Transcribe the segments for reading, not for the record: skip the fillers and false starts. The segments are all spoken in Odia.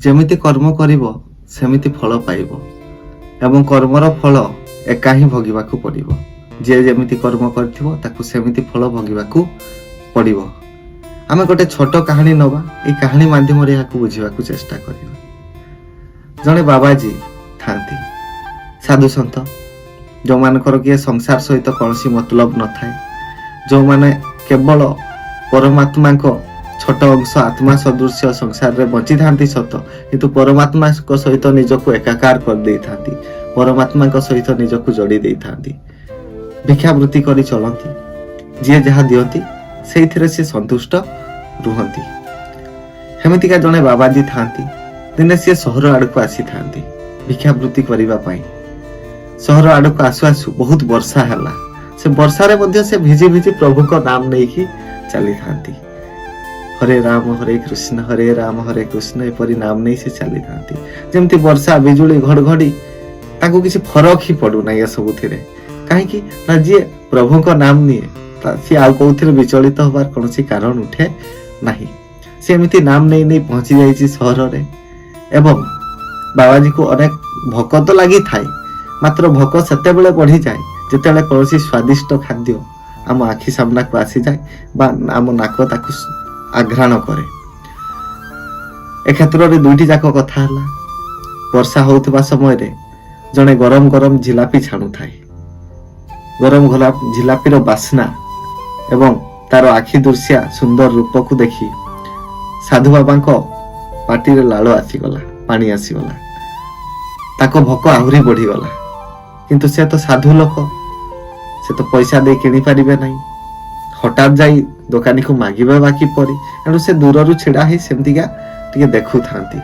ଯେମିତି କର୍ମ କରିବ ସେମିତି ଫଳ ପାଇବ ଏବଂ କର୍ମର ଫଳ ଏକା ହିଁ ଭୋଗିବାକୁ ପଡ଼ିବ। ଯିଏ ଯେମିତି କର୍ମ କରିଥିବ ତାକୁ ସେମିତି ଫଳ ଭୋଗିବାକୁ ପଡ଼ିବ। ଆମେ ଗୋଟେ ଛୋଟ କାହାଣୀ ନବା, ଏଇ କାହାଣୀ ମାଧ୍ୟମରେ ଏହାକୁ ବୁଝିବାକୁ ଚେଷ୍ଟା କରିବା। ଜଣେ ବାବାଜୀ ଥାନ୍ତି, ସାଧୁ ସନ୍ଥ, ଯେଉଁମାନଙ୍କର କିଏ ସଂସାର ସହିତ କୌଣସି ମତଲବ ନଥାଏ, ଯେଉଁମାନେ କେବଳ ପରମାତ୍ମାଙ୍କ ଛୋଟ ଅଂଶ ଆତ୍ମା ସଦୃଶ୍ୟ ସଂସାରରେ ବଞ୍ଚିଥାନ୍ତି ସତ, କିନ୍ତୁ ପରମାତ୍ମାଙ୍କ ସହିତ ନିଜକୁ ଏକାକାର କରିଦେଇଥାନ୍ତି, ପରମାତ୍ମାଙ୍କ ସହିତ ନିଜକୁ ଯୋଡ଼ି ଦେଇଥାନ୍ତି, ଭିକ୍ଷାବୃତ୍ତି କରି ଚଳନ୍ତି, ଯିଏ ଯାହା ଦିଅନ୍ତି ସେଇଥିରେ ସେ ସନ୍ତୁଷ୍ଟ ରୁହନ୍ତି। ସେମିତିକା ଜଣେ ବାବାଜୀ ଥାନ୍ତି। ଦିନେ ସିଏ ସହର ଆଡ଼କୁ ଆସିଥାନ୍ତି ଭିକ୍ଷାବୃତ୍ତି କରିବା ପାଇଁ। ସହର ଆଡ଼କୁ ଆସୁ ଆସୁ ବହୁତ ବର୍ଷା ହେଲା। ସେ ବର୍ଷାରେ ମଧ୍ୟ ସେ ଭିଜି ଭିଜି ପ୍ରଭୁଙ୍କ ନାମ ନେଇକି ଚାଲିଥାନ୍ତି। ହରେ ରାମ ହରେ କୃଷ୍ଣ ଏପରି ନାମ ନେଇ ସେ ଚାଲିଥାନ୍ତି। ଯେମିତି ବର୍ଷା ବିଜୁଳି ଘଡ଼ଘଡ଼ି ତାଙ୍କୁ କିଛି ଫରକ ହିଁ ପଡୁନାହିଁ ଏସବୁଥିରେ। କାହିଁକି ନା ଯିଏ ପ୍ରଭୁଙ୍କ ନାମ ନିଏ ସିଏ ଆଉ କୋଉଥିରେ ବିଚଳିତ ହବାର କୌଣସି କାରଣ ଉଠେ ନାହିଁ। ସେ ଏମିତି ନାମ ନେଇ ନେଇ ପହଞ୍ଚି ଯାଇଛି ସହରରେ ଏବଂ ବାବାଜୀକୁ ଅନେକ ଭୋକ ତ ଲାଗିଥାଏ, ମାତ୍ର ଭୋକ ସେତେବେଳେ ବଢିଯାଏ ଯେତେବେଳେ କୌଣସି ସ୍ୱାଦିଷ୍ଟ ଖାଦ୍ୟ ଆମ ଆଖି ସାମ୍ନାକୁ ଆସିଯାଏ ବା ଆମ ନାକ ତାକୁ ଆଘ୍ରାଣ କରେ। ଏ କ୍ଷେତ୍ରରେ ଦୁଇଟି ଯାକ କଥା ହେଲା। ବର୍ଷା ହେଉଥିବା ସମୟରେ ଜଣେ ଗରମ ଗରମ ଝିଲାପି ଛାଣୁଥାଏ। ଗରମ ଝିଲାପିର ବାସ୍ନା ଏବଂ ତାର ଆଖି ଦୃଶ୍ୟା ସୁନ୍ଦର ରୂପକୁ ଦେଖି ସାଧୁ ବାବାଙ୍କ ପାଟିରେ ଲାଳ ଆସିଗଲା, ପାଣି ଆସିଗଲା। ତାଙ୍କ ଭୋକ ଆହୁରି ବଢିଗଲା। କିନ୍ତୁ ସେ ତ ସାଧୁ ଲୋକ, ସେ ତ ପଇସା ଦେଇ କିଣି ପାରିବେ ନାହିଁ। ହଠାତ୍ ଯାଇ ଦୋକାନୀକୁ ମାଗିବେ ବା କିପରି? ତେଣୁ ସେ ଦୂରରୁ ଛିଡା ହେଇ ସେମିତିକା ଟିକେ ଦେଖୁଥାନ୍ତି।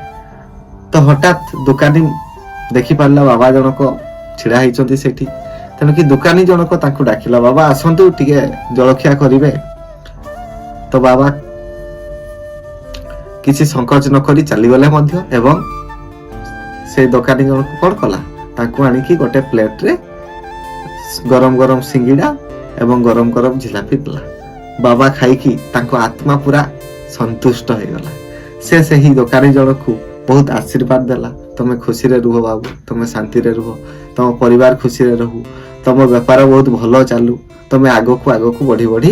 ତ ହଠାତ୍ ଦୋକାନୀ ଦେଖିପାରିଲା ବାବା ଜଣକ ଛିଡା ହେଇଛନ୍ତି ସେଠି। ତେଣୁକି ଦୋକାନୀ ଜଣକ ତାଙ୍କୁ ଡାକିଲା, ବାବା ଆସନ୍ତୁ ଟିକେ ଜଳଖିଆ କରିବେ। ତ ବାବା କିଛି ସଂକୋଚ ନ କରି ଚାଲିଗଲେ ମଧ୍ୟ ଏବଂ ସେ ଦୋକାନୀ ଜଣକ କଣ କଲା, ତାଙ୍କୁ ଆଣିକି ଗୋଟେ ପ୍ଲେଟରେ ଗରମ ଗରମ ସିଙ୍ଗିଡା ଏବଂ ଗରମ ଗରମ ଝିଲାପି ଦେଲା। ବାବା ଖାଇକି ତାଙ୍କ ଆତ୍ମା ପୁରା ସନ୍ତୁଷ୍ଟ ହେଇଗଲା। ସେ ସେହି ଦୋକାନୀ ଜଣକୁ ବହୁତ ଆଶୀର୍ବାଦ ଦେଲା, ତମେ ଖୁସିରେ ରୁହ ବାବୁ, ତମେ ଶାନ୍ତିରେ ରୁହ, ତମ ପରିବାର ଖୁସିରେ ରହୁ, ତମ ବେପାର ବହୁତ ଭଲ ଚାଲୁ, ତମେ ଆଗକୁ ଆଗକୁ ବଢି ବଢି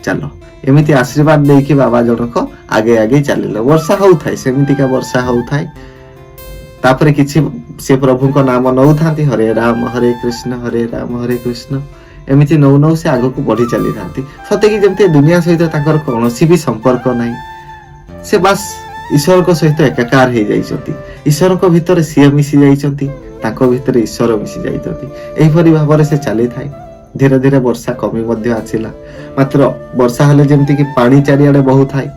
ଚାଲ, ଏମିତି ଆଶୀର୍ବାଦ ଦେଇକି ବାବା ଜଣକ ଆଗେଇ ଆଗେଇ ଚାଲିଲେ। ବର୍ଷା ହଉଥାଏ, ସେମିତିକା ବର୍ଷା ହଉଥାଏ। ତାପରେ କିଛି ସେ ପ୍ରଭୁଙ୍କ ନାମ ନଉଥାନ୍ତି, ହରେ ରାମ ହରେ କୃଷ୍ଣ ଏମିତି ନଉ ନଉ ସେ ଆଗକୁ ବଢି ଚାଲିଥାନ୍ତି। ସତେକି ଯେମିତି ଦୁନିଆ ସହିତ ତାଙ୍କର କୌଣସି ବି ସମ୍ପର୍କ ନାହିଁ। ସେ ବାସ୍ ଈଶ୍ୱରଙ୍କ ସହିତ ଏକାକାର ହେଇଯାଇଛନ୍ତି। ଈଶ୍ୱରଙ୍କ ଭିତରେ ସିଏ ମିଶି ଯାଇଛନ୍ତି, ତାଙ୍କ ଭିତରେ ଈଶ୍ୱର ମିଶି ଯାଇଛନ୍ତି। ଏହିପରି ଭାବରେ ସେ ଚାଲିଥାଏ। ଧୀରେ ଧୀରେ ବର୍ଷା କମି ମଧ୍ୟ ଆସିଲା। ମାତ୍ର ବର୍ଷା ହେଲେ ଯେମିତିକି ପାଣି ଚାରିଆଡେ ବହୁଥାଏ,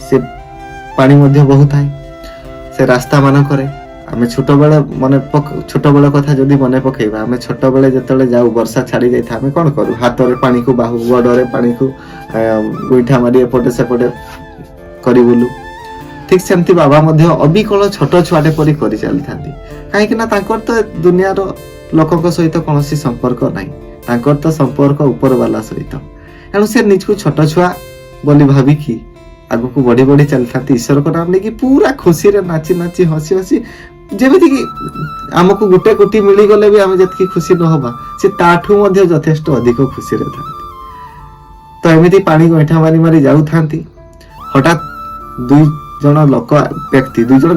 ସେ ପାଣି ମଧ୍ୟ ବହୁଥାଏ ସେ ରାସ୍ତା ମାନଙ୍କରେ। ଆମେ ଛୋଟବେଳ କଥା ଯଦି ମନେ ପକେଇବା, ଆମେ ଛୋଟବେଳେ ଯେତେବେଳେ ଯାଉ ବର୍ଷା ଛାଡି ଯାଇଥାଏ, ଆମେ କଣ କରୁ? ହାତରେ ପାଣିକୁ ବାହୁ, ଗୋଡରେ ପାଣିକୁ ଗୋଇଠା ମାରି ଏପଟେ ସେପଟେ କରି ବୁଲୁ। ଠିକ ସେମିତି ବାବା ମଧ୍ୟ ଅବିକଳ ଛୋଟ ଛୁଆଟେ ପରି କରି ଚାଲିଥାନ୍ତି। କାହିଁକି ନା ତାଙ୍କର ତ ଦୁନିଆର ଲୋକଙ୍କ ସହିତ କୌଣସି ସମ୍ପର୍କ ନାହିଁ, ତାଙ୍କର ତ ସମ୍ପର୍କ ଉପର ବାଲା ସହିତ। ତେଣୁ ସେ ନିଜକୁ ଛୋଟ ଛୁଆ ବୋଲି ଭାବିକି ଆଗକୁ ବଢି ବଢି ଚାଲିଥାନ୍ତି, ଈଶ୍ୱରଙ୍କ ନାମ ନେଇକି ପୁରା ଖୁସିରେ ନାଚି ନାଚି ହସି ହସି। ଯେମିତିକି ଆମକୁ ଗୋଟେ କୋଟି ମିଳିଗଲେ ବି ଆମେ ଯେତିକି ଖୁସି ନହବା, ସେ ତାଠୁ ମଧ୍ୟ ଯଥେଷ୍ଟ ଅଧିକ ଖୁସିରେ ଥାନ୍ତି। ତ ଏମିତି ପାଣି ଗୋଇଠା ମାରି ମାରି ଯାଉଥାନ୍ତି। ହଠାତ୍ ଦୁଇ ଜଣ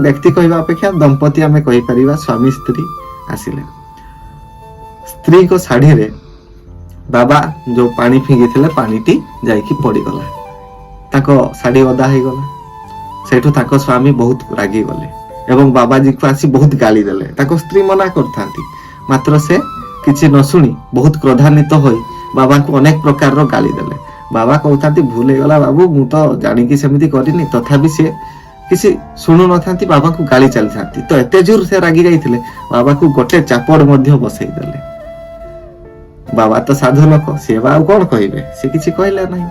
ବ୍ୟକ୍ତି କହିବା ଅପେକ୍ଷା ଦମ୍ପତି ଆମେ କହିପାରିବା, ସ୍ୱାମୀ ସ୍ତ୍ରୀ ଆସିଲେ। ସ୍ତ୍ରୀଙ୍କ ଶାଢୀରେ ବାବା ଯୋଉ ପାଣି ଫିଙ୍ଗିଥିଲେ ପାଣିଟି ଯାଇକି ପଡିଗଲା, ତାଙ୍କ ଶାଢୀ ଓଦା ହେଇଗଲା। ସେଇଠୁ ତାଙ୍କ ସ୍ୱାମୀ ବହୁତ ରାଗିଗଲେ ଏବଂ ବାବାଜୀକୁ ଆସି ବହୁତ ଗାଳି ଦେଲେ। ତାଙ୍କ ସ୍ତ୍ରୀ ମନା କରିଥାନ୍ତି, ମାତ୍ର ସେ କିଛି ନ ଶୁଣି ବହୁତ କ୍ରୋଧାନ୍ୱିତ ହୋଇ ବାବାଙ୍କୁ ଅନେକ ପ୍ରକାରର ଗାଳି ଦେଲେ। ବାବା କହୁଥାନ୍ତି, ଭୁଲ ହେଇଗଲା ବାବୁ, ମୁଁ ତ ଜାଣିକି ସେମିତି କରିନି। ତଥାପି ସେ କିଛି ଶୁଣୁ ନଥାନ୍ତି, ବାବାଙ୍କୁ ଗାଳି ଚାଲିଥାନ୍ତି। ତ ଏତେ ଜୋର ସେ ରାଗି ଯାଇଥିଲେ, ବାବାକୁ ଗୋଟେ ଚାପଡ଼ ମଧ୍ୟ ବସେଇ ଦେଲେ। ବାବା ତ ସାଧୁ ଲୋକ, ସିଏ ବା ଆଉ କଣ କହିବେ? ସେ କିଛି କହିଲେ ନାହିଁ।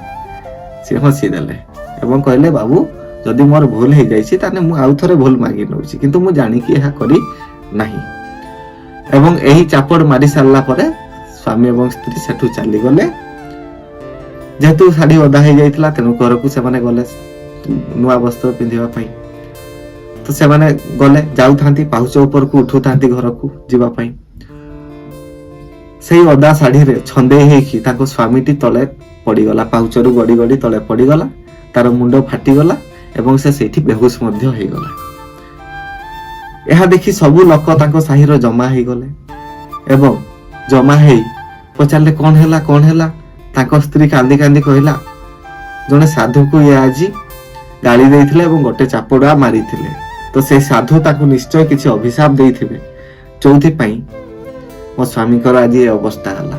ସେ ହସିଦେଲେ ଏବଂ କହିଲେ, ବାବୁ ଯଦି ମୋର ଭୁଲ ହେଇଯାଇଛି ତାହେଲେ ମୁଁ ଆଉ ଥରେ ଭୁଲ ମାଗି ନେଉଛି, କିନ୍ତୁ ମୁଁ ଜାଣିକି ଏହା କରି ନାହିଁ। ଏବଂ ଏହି ଚାପଡ଼ ମାରି ସାରିଲା ପରେ ସ୍ୱାମୀ ଏବଂ ସ୍ତ୍ରୀ ସେଠୁ ଚାଲିଗଲେ। ଯେହେତୁ ଶାଢୀ ଓଦା ହେଇଯାଇଥିଲା, ତେଣୁ ଘରକୁ ସେମାନେ ଗଲେ ନୂଆ ବସ୍ତ୍ର ପିନ୍ଧିବା ପାଇଁ। ତ ସେମାନେ ଗଲେ ଯାଉଥାନ୍ତି ପାହୁଚ ଉପରକୁ ଉଠୁଥାନ୍ତି ଘରକୁ ଯିବା ପାଇଁ। ସେଇ ଓଦା ଶାଢୀରେ ଛନ୍ଦେଇ ହେଇକି ତାଙ୍କ ସ୍ୱାମୀଟି ତଳେ ପଡିଗଲା, ପାହୁଚରୁ ଗଡି ଗଡି ତଳେ ପଡିଗଲା, ତାର ମୁଣ୍ଡ ଫାଟିଗଲା ଏବଂ ସେ ସେଇଠି ବେହୁଶ ମଧ୍ୟ ହେଇଗଲା। ଏହା ଦେଖି ସବୁ ଲୋକ ତାଙ୍କ ସାହିର ଜମା ହେଇଗଲେ ଏବଂ ଜମା ହେଇ ପଚାରିଲେ କଣ ହେଲା କଣ ହେଲା। ତାଙ୍କ ସ୍ତ୍ରୀ କାନ୍ଦି କାନ୍ଦି କହିଲା, ଜଣେ ସାଧୁକୁ ଇଏ ଆଜି ଗାଳି ଦେଇଥିଲେ ଏବଂ ଗୋଟେ ଚାପୁଡା ମାରିଥିଲେ, ତ ସେଇ ସାଧୁ ତାକୁ ନିଶ୍ଚୟ କିଛି ଅଭିଶାପ ଦେଇଥିବେ, ଯୋଉଥିପାଇଁ ମୋ ସ୍ୱାମୀଙ୍କର ଆଜି ଏ ଅବସ୍ଥା ହେଲା।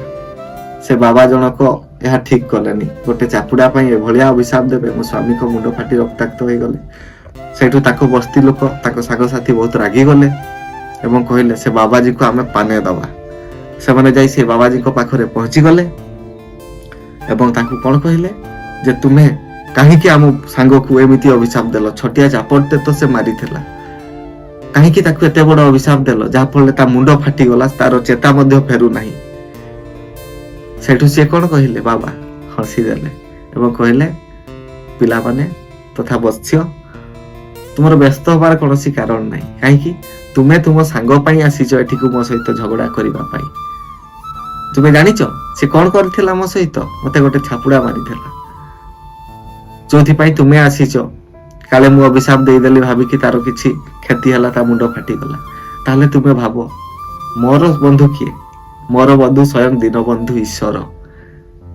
ସେ ବାବା ଜଣକ ଏହା ଠିକ କଲେନି, ଗୋଟେ ଚାପୁଡା ପାଇଁ ଏଭଳିଆ ଅଭିଶାପ ଦେବେ। ମୋ ସ୍ୱାମୀଙ୍କ ମୁଣ୍ଡ ଫାଟି ରକ୍ତାକ୍ତ ହେଇଗଲେ। ସେଇଠୁ ତାକୁ ବସ୍ତି ଲୋକ ତାଙ୍କ ସାଙ୍ଗସାଥି ବହୁତ ରାଗିଗଲେ ଏବଂ କହିଲେ ସେ ବାବାଜୀକୁ ଆମେ ପାନେ ଦବା। ସେମାନେ ଯାଇ ସେ ବାବାଜୀଙ୍କ ପାଖରେ ପହଞ୍ଚିଗଲେ ଏବଂ ତାଙ୍କୁ କଣ କହିଲେ ଯେ ତୁମେ କାହିଁକି ଆମ ସାଙ୍ଗକୁ ଏମିତି ଅଭିଶାପ ଦେଲ? ଛୋଟିଆ ଚାପଡ଼ଟେ ତ ସେ ମାରିଥିଲା, କାହିଁକି ତାକୁ ଏତେ ବଡ ଅଭିଶାପ ଦେଲ ଯାହା ଫଳରେ ତା ମୁଣ୍ଡ ଫାଟିଗଲା, ତାର ଚେତା ମଧ୍ୟ ଫେରୁନାହିଁ। ସେଠୁ ସିଏ କଣ କହିଲେ? ବାବା ହସିଦେଲେ ଏବଂ କହିଲେ, ପିଲାମାନେ ତଥା ବତ୍ସ୍ୟ, ତୁମର ବ୍ୟସ୍ତ ହବାର କୌଣସି କାରଣ ନାହିଁ। କାହିଁକି? ତୁମେ ତୁମ ସାଙ୍ଗ ପାଇଁ ଆସିଛ ଏଠିକୁ ମୋ ସହିତ ଝଗଡା କରିବା ପାଇଁ। ତୁମେ ଜାଣିଛ ସେ କଣ କରିଥିଲା ମୋ ସହିତ? ମତେ ଗୋଟେ ଛାପୁଡା ମାରିଥିଲା, ଯୋଉଥିପାଇଁ ତୁମେ ଆସିଛ। କାଳେ ମୁଁ ଅଭିଶାପ ଦେଇଦେଲି ଭାବିକି ତାର କିଛି କ୍ଷତି ହେଲା, ତା ମୁଣ୍ଡ ଫାଟିଗଲା। ତାହେଲେ ତୁମେ ଭାବ ମୋର ବନ୍ଧୁ କିଏ? ମୋର ବନ୍ଧୁ ସ୍ୱୟଂ ଦୀନବନ୍ଧୁ ଈଶ୍ୱର।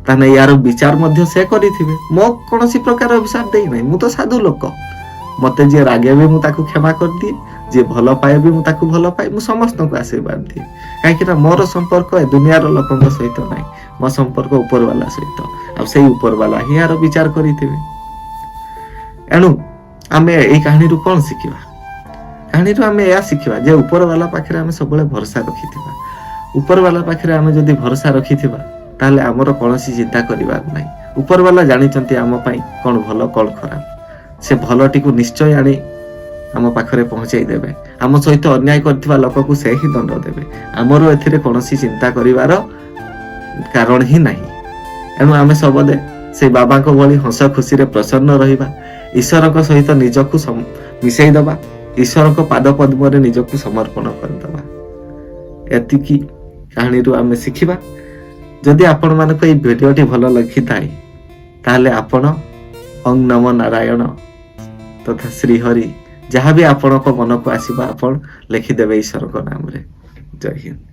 ତାହେଲେ ୟାର ବିଚାର ମଧ୍ୟ ସେ କରିଥିବେ। ମୋ କୌଣସି ପ୍ରକାର ଅଭିଶାପ ଦେଇନାହିଁ, ମୁଁ ତ ସାଧୁ ଲୋକ। ମତେ ଯିଏ ରାଗେ ବି ମୁଁ ତାକୁ କ୍ଷମା କରିଦିଏ, ଯିଏ ଭଲ ପାଏ ବି ମୁଁ ତାକୁ ଭଲ ପାଏ। ମୁଁ ସମସ୍ତଙ୍କୁ ଆଶୀର୍ବାଦ ଦିଏ, କାହିଁକି ନା ମୋର ସମ୍ପର୍କ ଏ ଦୁନିଆର ଲୋକଙ୍କ ସହିତ ନାହିଁ, ମୋ ସମ୍ପର୍କ ଉପରବାଲା ସହିତ। ଆଉ ସେଇ ଉପରବାଲା ହିଁ ୟାର ବିଚାର କରିଥିବେ। ଏଣୁ ଆମେ ଏଇ କାହାଣୀରୁ କଣ ଶିଖିବା? କାହାଣୀରୁ ଆମେ ଏହା ଶିଖିବା ଯେ ଉପରବାଲା ପାଖରେ ଆମେ ସବୁବେଳେ ଭରସା ରଖିଥିବା। ଉପରବାଲା ପାଖରେ ଆମେ ଯଦି ଭରସା ରଖିଥିବା ତାହେଲେ ଆମର କୌଣସି ଚିନ୍ତା କରିବାର ନାହିଁ। ଉପରବାଲା ଜାଣିଛନ୍ତି ଆମ ପାଇଁ କଣ ଭଲ କଣ ଖରାପ। ସେ ଭଲଟିକୁ ନିଶ୍ଚୟ ଆଣି ଆମ ପାଖରେ ପହଞ୍ଚେଇ ଦେବେ। ଆମ ସହିତ ଅନ୍ୟାୟ କରିଥିବା ଲୋକକୁ ସେ ହିଁ ଦଣ୍ଡ ଦେବେ। ଆମର ଏଥିରେ କୌଣସି ଚିନ୍ତା କରିବାର କାରଣ ହିଁ ନାହିଁ। ଏଣୁ ଆମେ ସବୁବେଳେ ସେଇ ବାବାଙ୍କ ଭଳି ହସ ଖୁସିରେ ପ୍ରସନ୍ନ ରହିବା, ଈଶ୍ୱରଙ୍କ ସହିତ ନିଜକୁ ମିଶେଇ ଦବା, ଈଶ୍ୱରଙ୍କ ପାଦ ପଦ୍ମରେ ନିଜକୁ ସମର୍ପଣ କରିଦବା। ଏତିକି କାହାଣୀରୁ ଆମେ ଶିଖିବା। ଯଦି ଆପଣମାନଙ୍କୁ ଏଇ ଭିଡିଓଟି ଭଲ ଲାଗିଥାଏ ତାହେଲେ ଆପଣ ଓಂ ନମୋ ନାରାୟଣ ତଥା ଶ୍ରୀହରି ଯାହା ବି ଆପଣଙ୍କ ମନକୁ ଆସିବା ଆପଣ ଲେଖିଦେବେ ଈଶ୍ୱରଙ୍କ ନାମରେ। ଜୟ ହିନ୍ଦ।